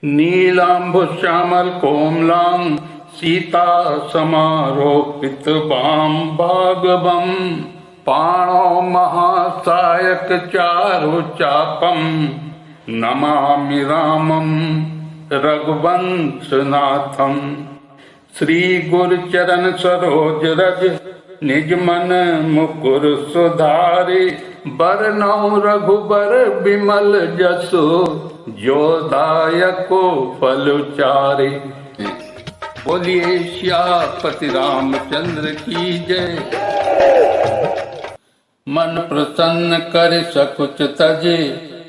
नीलाम्बुश्यामल कोमलां Sita समारोपित balm भागवम पाणो महासायक चारु चापम नमामि रामं रघुवंशनाथम। श्री गुरु चरण सरोज रज निज मन मुकुर सुधारि बरनउँ रघुबर बिमल जसु जो दायको फल चारि। बोलिए सियापति रामचंद्र की जय। मन प्रसन्न कर सकुच तजे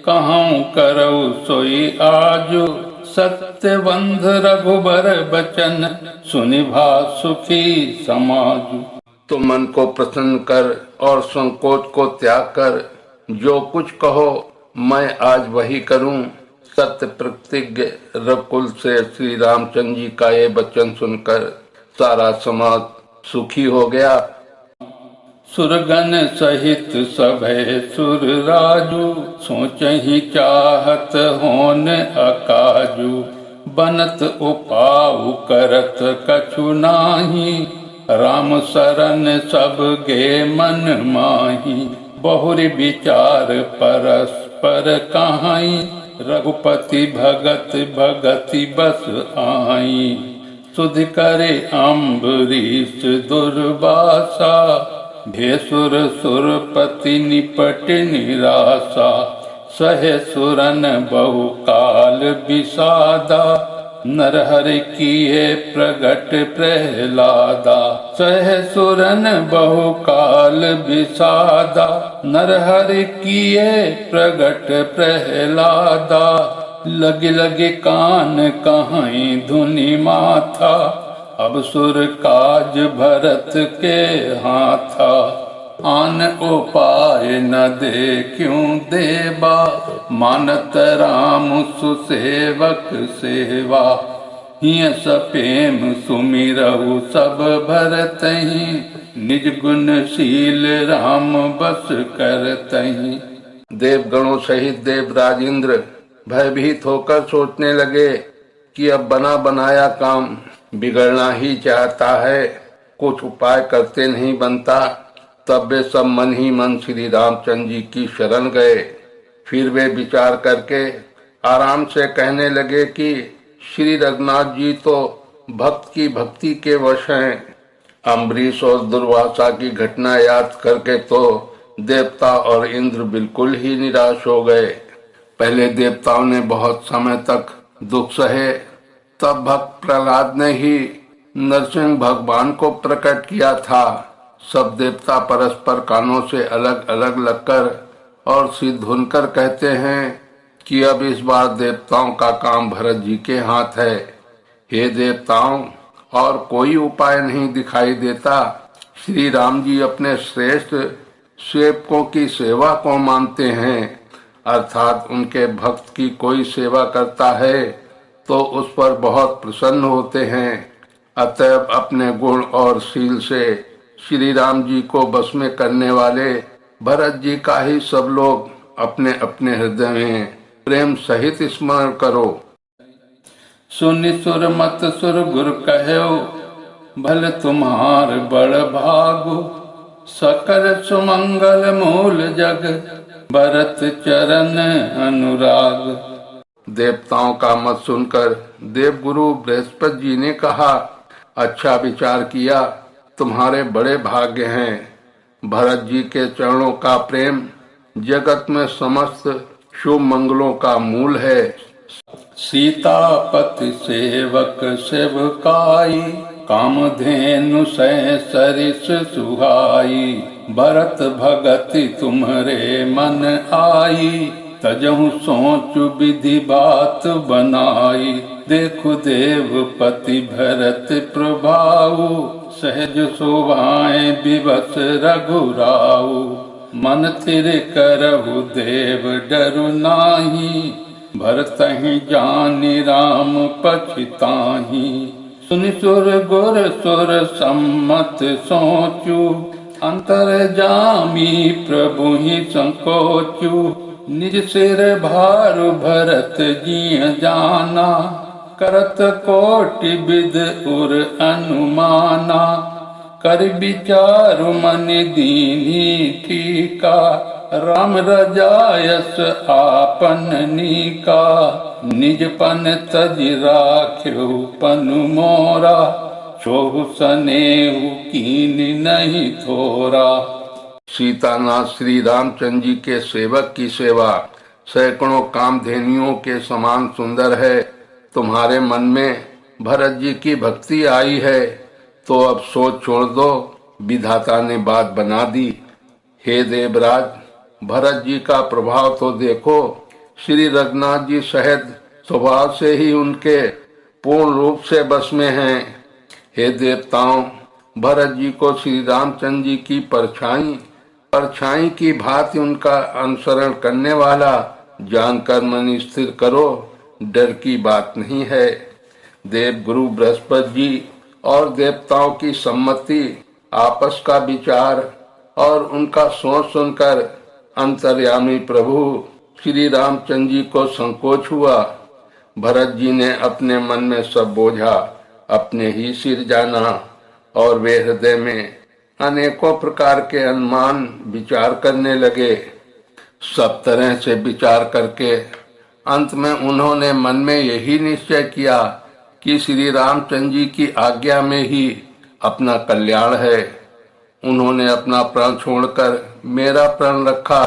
कहूँ करऊ सोई आजु। सत्यवंध रघुबर बचन सुनिभा सुखी समाजु। तो मन को प्रसन्न कर और संकोच को त्याग कर जो कुछ कहो मैं आज वही करूं। सत्य प्रतिज्ञ रघुकुल से श्री रामचंद्र जी का ये वचन सुनकर सारा समाज सुखी हो गया। सुरगन सहित सभे सुर राजू सोचहि चाहत होन अकाजू। बनत उपाऊ करत कछु नाही राम शरण सब गे मन माही। बहुरी विचार परस्पर कहाई रघुपति भगत भगति बस आई। सुध करे अम्बरीश दुर्वासा भेसुर सुरपति निपट निराशा। सहे सुरन बहु काल विषादा नरहरि किए प्रगट प्रहलादा। सहे सुरन बहु काल विषादा नरहरि किए प्रगट प्रहलादा। लगे लगे कान कहाई धुनि माथा अब सुर काज भरत के हाथा। आन उपाय न दे क्यों देवा मानत राम सुसेवक सेवा। हिय सपेम सुमिरहु सब भरतहि निज गुणशील राम बस करतहि। देवगणों सहित देवराज इंद्र भयभीत होकर सोचने लगे कि अब बना बनाया काम बिगड़ना ही चाहता है, कुछ उपाय करते नहीं बनता। तब वे सब मन ही मन श्री रामचंद्र जी की शरण गए। फिर वे विचार करके आराम से कहने लगे कि श्री रघुनाथ जी तो भक्त की भक्ति के वश हैं। अम्बरीश और दुर्वासा की घटना याद करके तो देवता और इंद्र बिल्कुल ही निराश हो गए। पहले देवताओं ने बहुत समय तक दुख सहे, तब भक्त प्रहलाद ने ही नरसिंह भगवान को प्रकट किया था। सब देवता परस्पर कानों से अलग अलग लगकर और सिर धुनकर कहते हैं कि अब इस बार देवताओं का काम भरत जी के हाथ है। हे देवताओं, और कोई उपाय नहीं दिखाई देता। श्री राम जी अपने श्रेष्ठ सेवकों की सेवा को मानते हैं, अर्थात उनके भक्त की कोई सेवा करता है तो उस पर बहुत प्रसन्न होते हैं। अतएव अपने गुण और शील से श्री राम जी को बस में करने वाले भरत जी का ही सब लोग अपने अपने हृदय में प्रेम सहित स्मरण करो। सुनि सुर मत सुर गुर कहो भल तुम्हार बड़ भागु। सकल सुमंगल मूल जग भरत चरण अनुराग। देवताओं का मत सुनकर देवगुरु बृहस्पति जी ने कहा, अच्छा विचार किया, तुम्हारे बड़े भाग्य हैं। भरत जी के चरणों का प्रेम जगत में समस्त शुभ मंगलों का मूल है। सीतापति सेवक सेवकाई कामधेनु सै सरिस सुहाई। भरत भगति तुम्हारे मन आई तजहु सोचु विधि बात बनाई। देखु देवपति भरत प्रभाऊ सहज शोभाएं विवश रघुराऊ। मन थिर करहु देव डरु नाही भरतहि जानि राम पछिताहि। सुनि सुर गुर सुर सम्मत सोचु अंतर जामी प्रभु ही संकोचु। निज सिर भारु भरत जिय जाना, करत कोटि विद उर अनुमाना। कर विचारु मन दीनी ठीका, राम रजायस आपन नीका। निज पन तज राख्यो पनु मोरा, छोहु सनेहु कीन नहीं थोरा। सीतानाथ श्री रामचंद्र जी के सेवक की सेवा सैकड़ों कामधेनुओं के समान सुंदर है। तुम्हारे मन में भरत जी की भक्ति आई है तो अब सोच छोड़ दो, विधाता ने बात बना दी। हे देवराज, भरत जी का प्रभाव तो देखो। श्री रघुनाथ जी सहज स्वभाव से ही उनके पूर्ण रूप से बस में हैं। हे देवताओं, भरत जी को श्री रामचंद्र जी की परछाई की भांति उनका अनुसरण करने वाला जानकर मन स्थिर करो, डर की बात नहीं है। देव गुरु बृहस्पति जी और देवताओं की सम्मति, आपस का विचार और उनका सोच सुनकर अंतर्यामी प्रभु श्री रामचंद्र जी को संकोच हुआ। भरत जी ने अपने मन में सब बोझा अपने ही सिर जाना और वे हृदय में अनेकों प्रकार के अनुमान विचार करने लगे। सब तरह से विचार करके अंत में उन्होंने मन में यही निश्चय किया कि श्री रामचंद्र जी की आज्ञा में ही अपना कल्याण है। उन्होंने अपना प्राण छोड़कर मेरा प्राण रखा।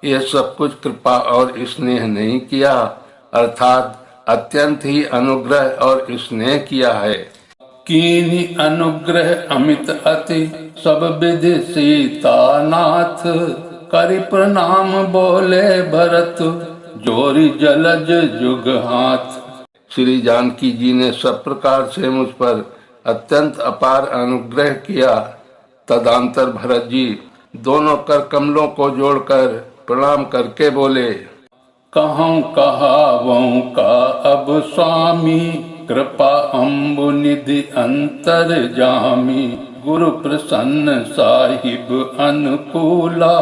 यह सब कुछ कृपा और स्नेह नहीं किया, अर्थात अत्यंत ही अनुग्रह और स्नेह किया है। कीनी अनुग्रह अमित अति सब विधि सीतानाथ, करि प्रणाम बोले भरत जोरी जलज जुग हाथ। श्री जानकी जी ने सब प्रकार से मुझ पर अत्यंत अपार अनुग्रह किया। तदंतर भरत जी दोनों कर कमलों को जोड़कर प्रणाम करके बोले, कहूँ कहावों का अब स्वामी, कृपा अम्बु निधि अंतर जामी। गुरु प्रसन्न साहिब अनुकूला,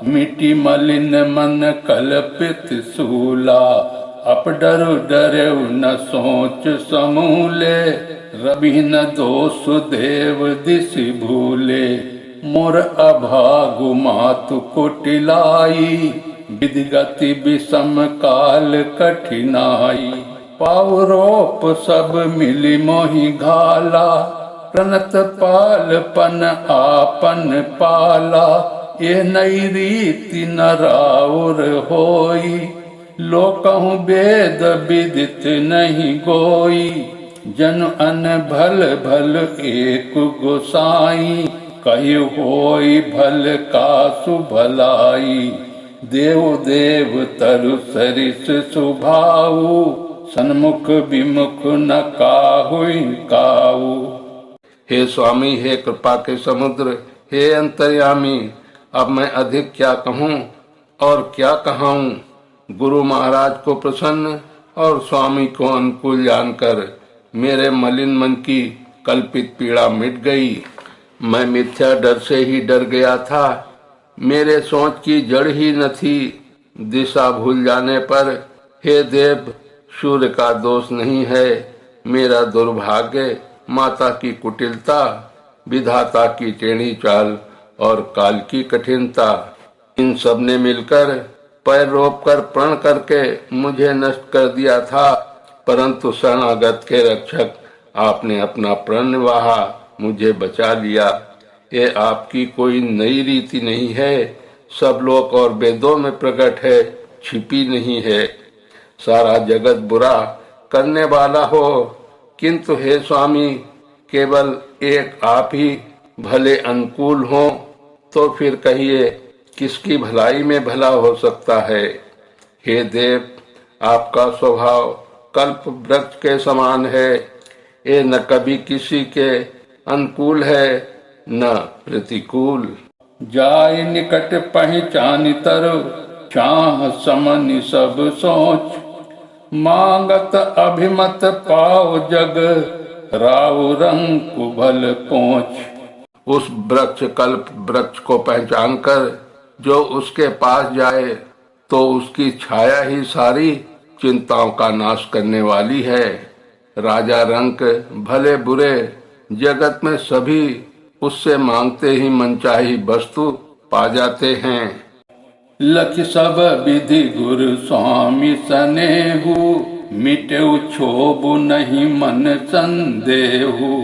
मिटी मलिन मन कल्पित सूला। अप डरु डरउ न सोच समूले, रवि न दोष देव दिस भूले। मोर अभागु मातु कुटिलाई, विधि गति विषम काल कठिनाई। पावरोप सब मिली मोहि घाला, प्रणत पाल पन आपन पाला। ये नई रीति न राउर होई, लोकहु वेद विदित नहीं गोई। जन अन भल भल एक गोसाई, कहि होई भल कासु भलाई। देव देव तरु सरिस सुभाऊ, सन्मुख विमुख न काहुई काऊ। हे स्वामी, हे कृपा के समुद्र, हे अंतर्यामी, अब मैं अधिक क्या कहूँ और क्या कहाऊँ। गुरु महाराज को प्रसन्न और स्वामी को अनुकूल जानकर मेरे मलिन मन की कल्पित पीड़ा मिट गई। मैं मिथ्या डर से ही डर गया था, मेरे सोच की जड़ ही न थी। दिशा भूल जाने पर हे देव, सूर्य का दोष नहीं है, मेरा दुर्भाग्य, माता की कुटिलता, विधाता की टेढ़ी चाल और काल की कठिनता, इन सब ने मिलकर पैर रोप कर प्रण करके मुझे नष्ट कर दिया था। परंतु शरणागत के रक्षक आपने अपना प्रण निभाया, मुझे बचा लिया। ये आपकी कोई नई रीति नहीं है, सब लोक और वेदों में प्रकट है, छिपी नहीं है। सारा जगत बुरा करने वाला हो, किंतु हे स्वामी, केवल एक आप ही भले अनुकूल हो, तो फिर कहिए किसकी भलाई में भला हो सकता है। हे देव, आपका स्वभाव कल्प वृक्ष के समान है, ये न कभी किसी के अनुकूल है न प्रतिकूल। जाय निकट पहचान तरु, चाह समनि सब सोच। मांगत अभिमत पाओ जग, राव रंग कुभल पोंछ। उस वृक्ष कल्प वृक्ष को पहचान कर जो उसके पास जाए तो उसकी छाया ही सारी चिंताओं का नाश करने वाली है। राजा रंक भले बुरे जगत में सभी उससे मांगते ही मनचाही वस्तु पा जाते हैं। लख सब विधि गुरु स्वामी सनेहु, मिटेउ क्षोभु नहीं मन संदेहु।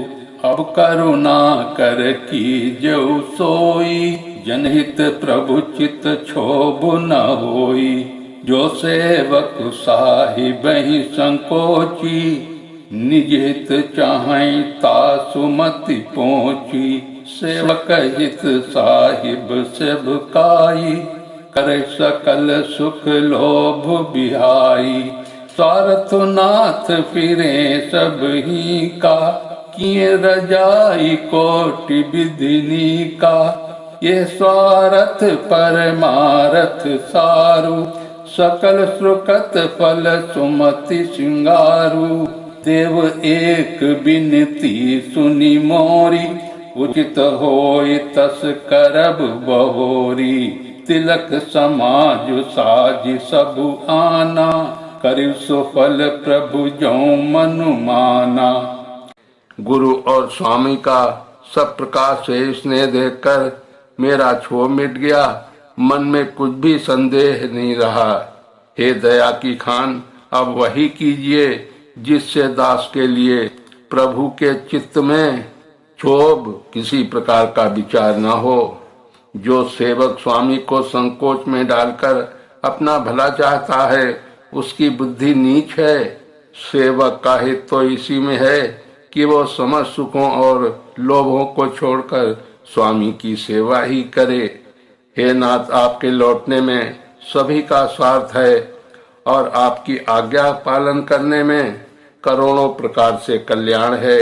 अब करुणा कर कीजऊ सोई, जनहित प्रभु चित क्षोभु न होई। जो सेवक साहिब ही संकोची, निज हित चाहै तासु मति पहुँची। सेवक हित साहिब सेवकाई, करे सकल सुख लोभ बिहाई। स्वार्थ नाथ फिरे सब ही का, किए रजाई कोटि विधिनी का। ये स्वार्थ परमारथ सारु, सकल सुकृत फल सुमति सिंगारू। देव एक बिनती सुनी मोरी, उचित होय तस करब बहोरी। तिलक समाज साज सबु आना, करिव सुफल प्रभु जो मनु माना। गुरु और स्वामी का सब प्रकार से स्नेह देखकर मेरा क्षोभ मिट गया, मन में कुछ भी संदेह नहीं रहा। हे दया की खान, अब वही कीजिए जिससे दास के लिए प्रभु के चित्त में क्षोभ किसी प्रकार का विचार न हो। जो सेवक स्वामी को संकोच में डालकर अपना भला चाहता है, उसकी बुद्धि नीच है। सेवक का हित तो इसी में है कि वो समस्त सुखों और लोभों को छोड़कर स्वामी की सेवा ही करे। हे नाथ, आपके लौटने में सभी का स्वार्थ है और आपकी आज्ञा पालन करने में करोड़ों प्रकार से कल्याण है।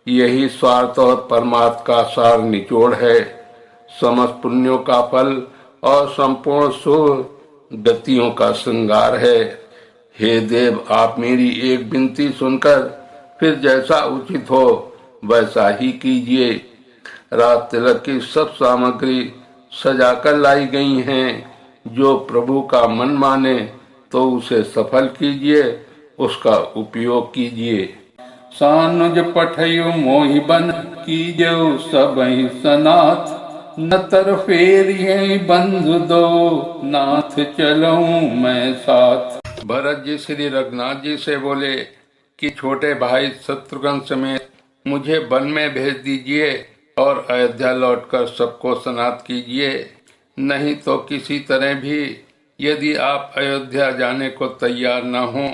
यही स्वार्थ और परमार्थ का सार निचोड़ है। समस्त पुण्यों का फल और संपूर्ण शुभ गतियों का श्रृंगार है। हे देव, आप मेरी एक विनती सुनकर फिर जैसा उचित हो वैसा ही कीजिए। रात तिलक की सब सामग्री सजाकर लाई गई हैं। जो प्रभु का मन माने तो उसे सफल कीजिए, उसका उपयोग कीजिए। सानुज पठयु मोहि बन, कीजऊ सबहि सनाथ। न तर फेरिये बंधु दो, नाथ चलऊं मैं साथ। भरत जी श्री रघुनाथ जी से बोले कि छोटे भाई शत्रुघ्न समेत मुझे वन में भेज दीजिए और अयोध्या लौटकर सबको सनाथ कीजिए। नहीं तो किसी तरह भी यदि आप अयोध्या जाने को तैयार न हो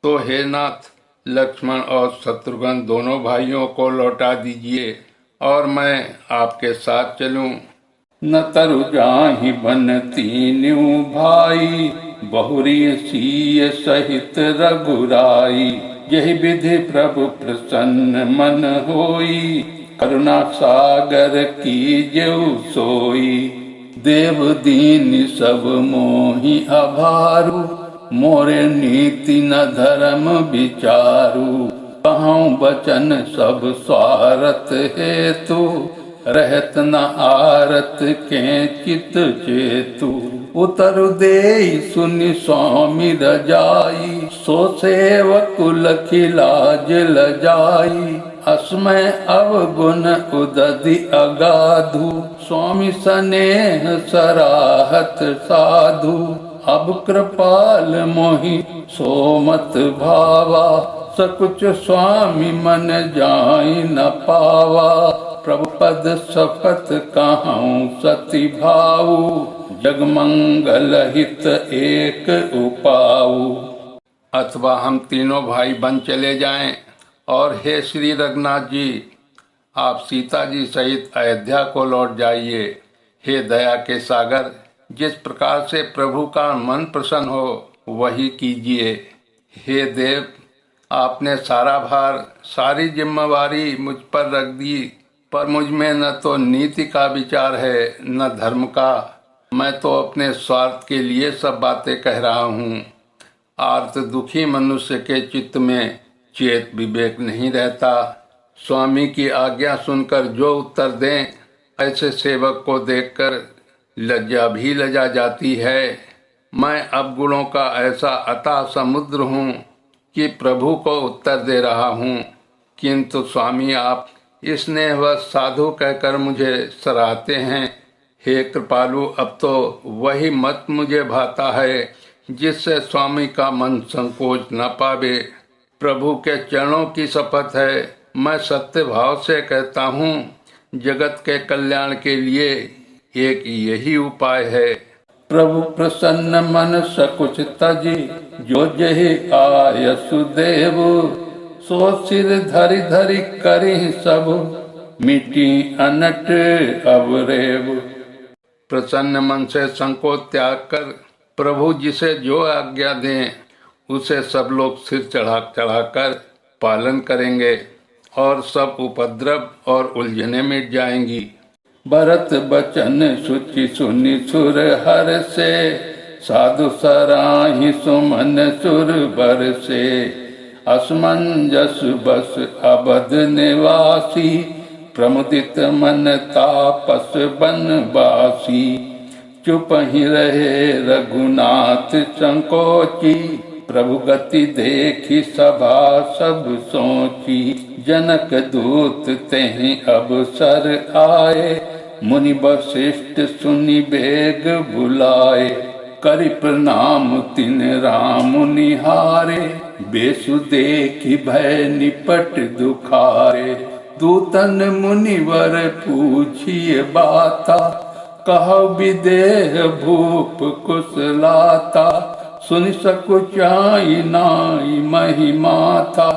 तो हे नाथ, लक्ष्मण और शत्रुघ्न दोनों भाइयों को लौटा दीजिए और मैं आपके साथ चलूं। न तरु जाहि बन तीनों भाई, बहुरी सीय सहित रघुराई। यही विधि प्रभु प्रसन्न मन होई, करुणा सागर कीजऊ सोई। देव दीन सब मोहि अभारू, मोरे नीति न धर्म विचारू। कहूँ बचन सब स्वार्थ हेतु, रहत न आरत के चित चेतु। उतर देई सुनि स्वामी रजाई, सो सेवक लखी लाज लजाई। अस्मय अवगुण उदधि अगाधु, स्वामी स्नेह सराहत साधु। अब कृपाल मोहि सोमत भावा, सकुच स्वामी मन जाई न पावा। प्रभु पद सपत कहूँ सती भाऊ, जगमंगल हित एक उपाऊ। अथवा हम तीनों भाई बन चले जाएं और हे श्री रघुनाथ जी, आप सीता जी सहित अयोध्या को लौट जाइए। हे दया के सागर, जिस प्रकार से प्रभु का मन प्रसन्न हो वही कीजिए। हे देव, आपने सारा भार, सारी जिम्मेवारी मुझ पर रख दी, पर मुझ में न तो नीति का विचार है न धर्म का। मैं तो अपने स्वार्थ के लिए सब बातें कह रहा हूँ। आर्त दुखी मनुष्य के चित्त में चेत विवेक नहीं रहता। स्वामी की आज्ञा सुनकर जो उत्तर दें, ऐसे सेवक को देखकर लज्जा भी लजा जाती है। मैं अवगुणों का ऐसा अथाह समुद्र हूँ कि प्रभु को उत्तर दे रहा हूँ, किंतु स्वामी आप स्नेहवश साधु कहकर मुझे सराहते हैं। हे कृपालु, अब तो वही मत मुझे भाता है जिससे स्वामी का मन संकोच न पावे। प्रभु के चरणों की शपथ है, मैं सत्य भाव से कहता हूँ, जगत के कल्याण के लिए एक यही उपाय है। प्रभु प्रसन्न मन सकुच तजी, जो जहि आय सुदेव, सो सिर धरि धरि करि सब, मिटी अनट अवरेव। प्रसन्न मन से संकोच त्याग कर प्रभु जिसे जो आज्ञा दें उसे सब लोग सिर चढ़ाकर पालन करेंगे और सब उपद्रव और उलझने मिट जाएंगी। भरत बचन सुचि सुनि सुर हर से, साधु सराहि सुमन सुर बर से, असमंजस बस अबध निवासी, प्रमुदित मन तापस बनवासी। चुप ही रहे रघुनाथ संकोची, प्रभु गति देखी सभा सब सोची। जनक दूत तेहि अवसर आए, मुनि वशिष्ठ सुनि बेग बुलाए। करि प्रणाम तिन राम निहारे, बेसु देखि भय निपट दुखारे। दूतन मुनिवर पूछिए बाता, कहु विदेह भूप कुशलाता। सुनि सकुचाई नाई महिमाता,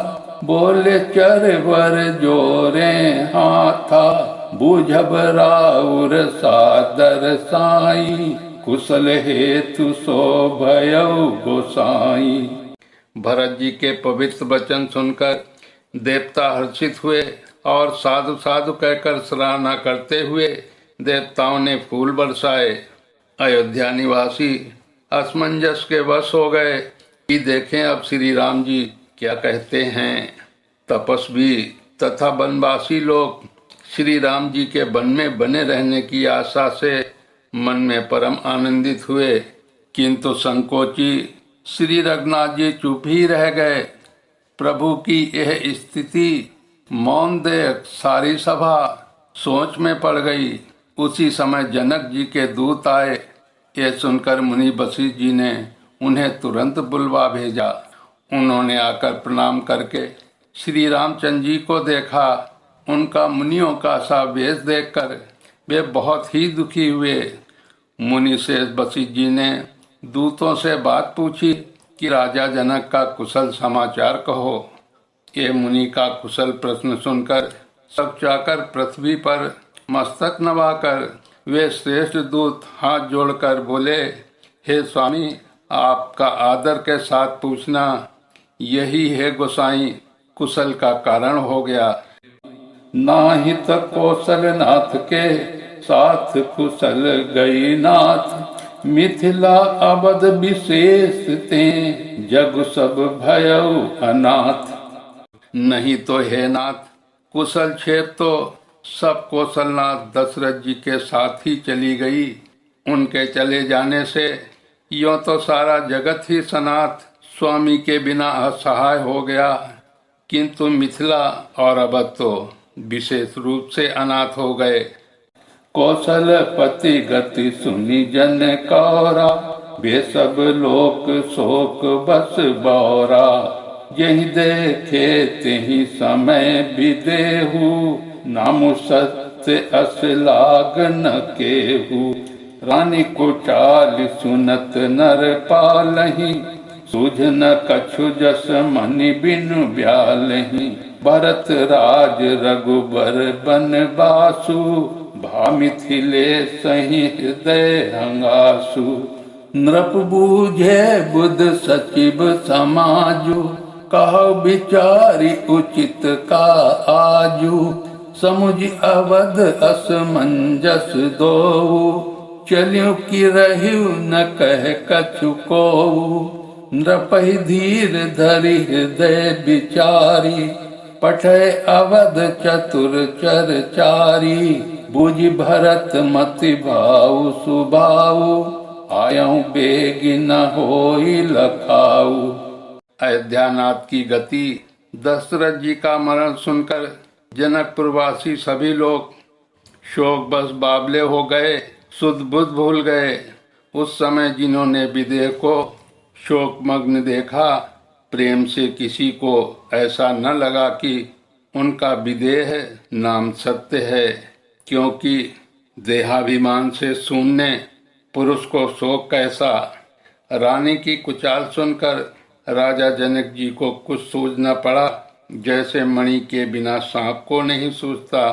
बोले चरवर जोरे हाथा। बूझब राउर सादर साई, कुशल हेतु सो भयउ गोसाई। भरत जी के पवित्र वचन सुनकर देवता हर्षित हुए और साधु साधु कहकर सराहना करते हुए देवताओं ने फूल बरसाए। अयोध्या निवासी असमंजस के वश हो गए कि देखें अब श्री राम जी क्या कहते हैं। तपस्वी तथा वनवासी लोग श्री राम जी के वन में बने रहने की आशा से मन में परम आनंदित हुए, किंतु संकोची श्री रघुनाथ जी चुप ही रह गए। प्रभु की यह स्थिति मौन देख सारी सभा सोच में पड़ गई। उसी समय जनक जी के दूत आए। यह सुनकर मुनि वशिष्ठ जी ने उन्हें तुरंत बुलवा भेजा। उन्होंने आकर प्रणाम करके श्री रामचंद्र जी को देखा। उनका मुनियों का सा वेश देखकर वे बहुत ही दुखी हुए। मुनि से वशिष्ठ जी ने दूतों से बात पूछी कि राजा जनक का कुशल समाचार कहो। ये मुनि का कुशल प्रश्न सुनकर सब चाकर पृथ्वी पर मस्तक नवाकर वे श्रेष्ठ दूत हाथ जोड़कर बोले, हे स्वामी, आपका आदर के साथ पूछना यही है गोसाई कुशल का कारण हो गया। नाहित कौशल नाथ के साथ कुशल गई नाथ, मिथिला अवध विशेष ते जग सब भयउ अनाथ। नहीं तो हे नाथ, कुशल क्षेप तो सब कौशलनाथ दशरथ जी के साथ ही चली गई। उनके चले जाने से यों तो सारा जगत ही सनाथ स्वामी के बिना असहाय हो गया, किंतु मिथिला और अवध तो विशेष रूप से अनाथ हो गए। कौशल पति गति सुनि जन कौरा, वे सब लोक शोक बस बौरा। यही देखे तेहि समय विदेहु, नामु सत्य अस लाग न केहू। रानी को चाल सुनत नर पालहि, सूझ न कछु जस मनि बिनु ब्यालहि। भरत राज रघुबर बनवासु, भा मिथिले सही हृदय हंगासु। नृप बूझे बुध सचिव समाजु, कहु विचारी उचित का आजु। समुझ अवध असमंजस दोऊ, चलियो कि रहियो न कह कछु कोऊ। नृपहि धीर धरि हृदय विचारी, पठय अवध चतुर चरचारी। बुझ भरत मति भाऊ सुभाऊ, आयऊ बेगी न होई लखाऊ। अयोध्यानाथ की गति। दशरथ जी का मरण सुनकर जनकपुरवासी सभी लोग शोक बस बावले हो गए, सुध बुध भूल गए। उस समय जिन्होंने विदेह को शोकमग्न देखा, प्रेम से किसी को ऐसा न लगा कि उनका विदेह नाम सत्य है, क्योंकि देहाभिमान से शून्य पुरुष को शोक कैसा। रानी की कुचाल सुनकर राजा जनक जी को कुछ सूझ न पड़ा, जैसे मणि के बिना सांप को नहीं सूझता।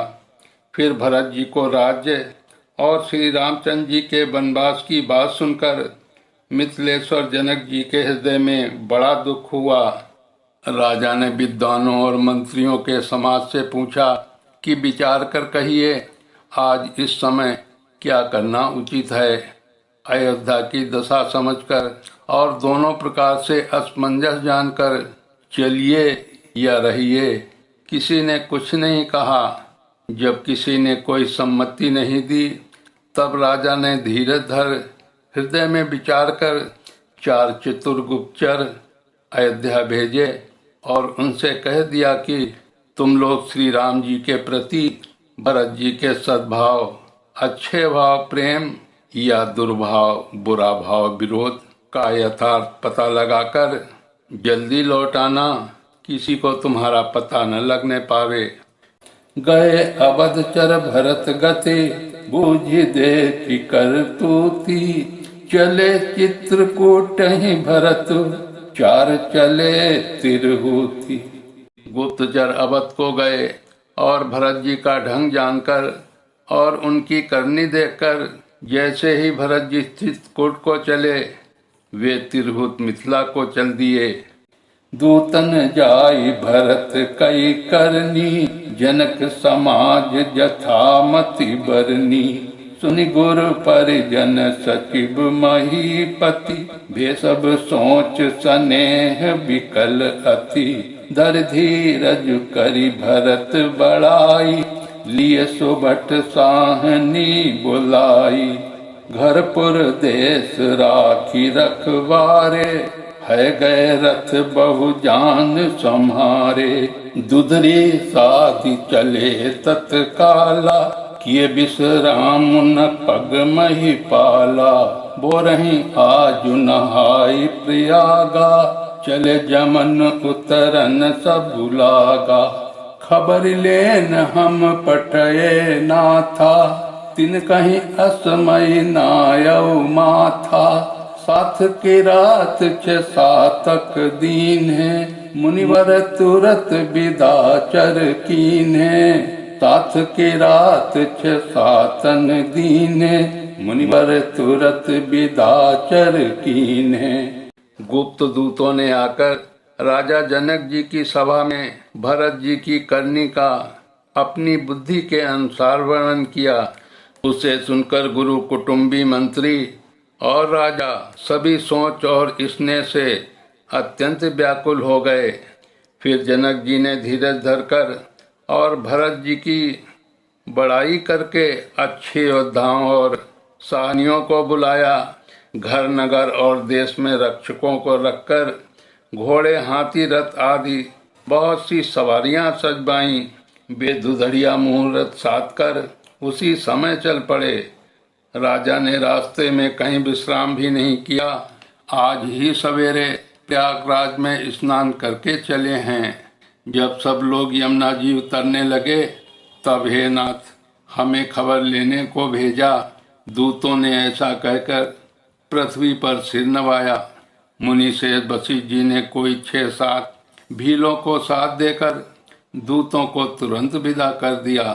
फिर भरत जी को राज्य और श्री रामचंद्र जी के वनवास की बात सुनकर मिथिलेश्वर जनक जी के हृदय में बड़ा दुख हुआ। राजा ने विद्वानों और मंत्रियों के समाज से पूछा कि विचार कर कहिए, आज इस समय क्या करना उचित है। अयोध्या की दशा समझकर और दोनों प्रकार से असमंजस जानकर चलिए या रहिए। किसी ने कुछ नहीं कहा। जब किसी ने कोई सम्मति नहीं दी, तब राजा ने धीरज धर हृदय में विचार कर 4 चतुर गुप्तचर अयोध्या भेजे और उनसे कह दिया कि तुम लोग श्री राम जी के प्रति भरत जी के सद्भाव, अच्छे भाव प्रेम या दुर्भाव बुरा भाव विरोध का यथार्थ पता लगाकर जल्दी लौट आना, किसी को तुम्हारा पता न लगने पावे। गए अवध चर भरत गति, बूझी देखी करतूती। चले चित्रकूट ही भरत, 4 चले तिरहुती। गुप्तचर अवध को गए और भरत जी का ढंग जानकर और उनकी करनी देखकर जैसे ही भरत जी चित्रकूट को चले, वे तिरहुत मिथिला को चल दिए। दूतन जाई भरत कई करनी, जनक समाज जथामति बरनी। सुनि गुर परिजन सचिव महीपति, भे सब सोच स्नेह विकल अति। धर धीरज करी भरत बड़ाई, लिए सुबट साहनी बुलाई। घरपुर देश राखी रखवारे, है गए रथ बहु जान सम्हारे। दुधरी साधि चले तत्काला, किए विश्राम न पग मही पाला। बोरही आज नहाई प्रयागा, चले जमन उतरन सब लागा। खबर लेन हम पटये नाथा, तिन कहीं असमय नायऊ माथा। साथ की रात 6 सातक दीन है, मुनिवर तुरत विदाचर कीन है। साथ की रात 6 सातन दीन है, मुनिवर तुरत विदाचर कीन है। गुप्त दूतों ने आकर राजा जनक जी की सभा में भरत जी की करनी का अपनी बुद्धि के अनुसार वर्णन किया। उसे सुनकर गुरु, कुटुंबी, मंत्री और राजा सभी सोच और स्नेह से अत्यंत व्याकुल हो गए। फिर जनक जी ने धीरज धरकर और भरत जी की बड़ाई करके अच्छे योद्धाओं और साहनियों को बुलाया। घर नगर और देश में रक्षकों को रखकर घोड़े, हाथी, रथ आदि बहुत सी सवारियां सजवाईं। वे दुधड़िया मुहूर्त साध कर उसी समय चल पड़े। राजा ने रास्ते में कहीं विश्राम भी नहीं किया। आज ही सवेरे प्रयागराज में स्नान करके चले हैं। जब सब लोग यमुना जी उतरने लगे, तब हे नाथ, हमें खबर लेने को भेजा। दूतों ने ऐसा कहकर पृथ्वी पर सिर नवाया। मुनि शेष वशिष्ठ जी ने कोई 6-7 भीलों को साथ देकर दूतों को तुरंत विदा कर दिया।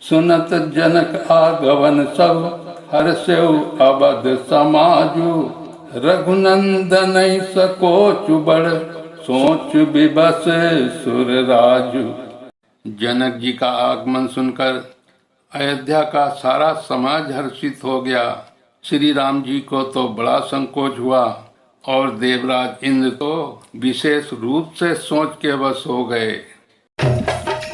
सुनत जनक आगवन सब, हर्षेउ अवध समाजु। रघुनंदन सकोच बड़, सोच विबस सुर राजू। जनक जी का आगमन सुनकर अयोध्या का सारा समाज हर्षित हो गया। श्री राम जी को तो बड़ा संकोच हुआ और देवराज इंद्र तो विशेष रूप से सोच के वश हो गए।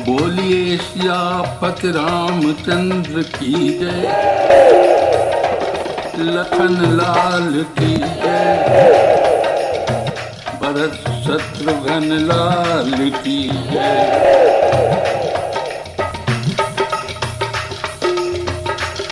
बोलिए सियापति रामचंद्र की जय। लखन लाल की जय, भरत शत्रुघ्न लाल की जय।